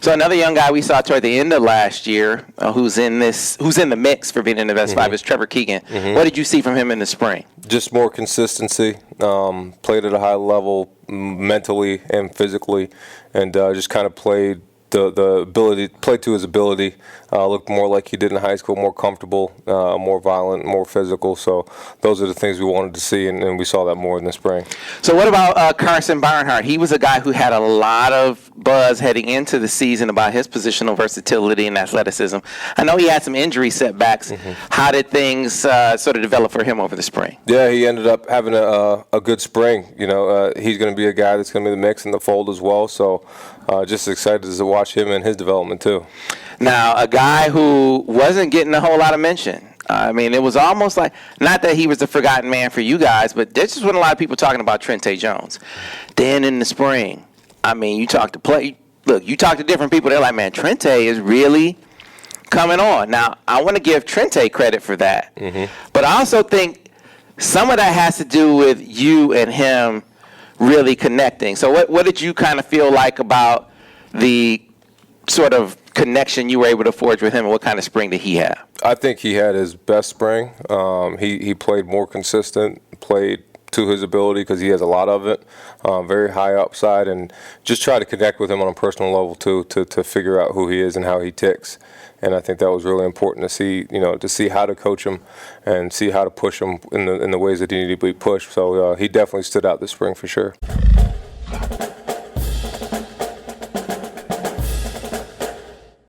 So another young guy we saw toward the end of last year, who's in the mix for being in the best 5 is Trevor Keegan. What did you see from him in the spring? Just more consistency. Played at a high level mentally and physically, and just kind of played the ability, played to his ability. Looked more like he did in high school, more comfortable, more violent, more physical. So those are the things we wanted to see, and we saw that more in the spring. So what about Karsen Barnhart? He was a guy who had a lot of buzz heading into the season about his positional versatility and athleticism. I know he had some injury setbacks. How did things sort of develop for him over the spring? Yeah, he ended up having a good spring. You know, he's going to be a guy that's going to be in the mix in the fold as well. So just excited to watch him and his development too. Now, a guy who wasn't getting a whole lot of mention. I mean, it was almost like, not that he was the forgotten man for you guys, but there just wasn't a lot of people talking about Trente Jones. Then in the spring, I mean, you talk to different people, they're like, man, Trente is really coming on. Now, I want to give Trente credit for that. But I also think some of that has to do with you and him really connecting. So what did you kind of feel like about the sort of connection you were able to forge with him, and what kind of spring did he have? I think he had his best spring. He played more consistent, played to his ability because he has a lot of it, very high upside, and just try to connect with him on a personal level too, to figure out who he is and how he ticks. And I think that was really important to see how to coach him and see how to push him in the ways that he needed to be pushed. So he definitely stood out this spring for sure.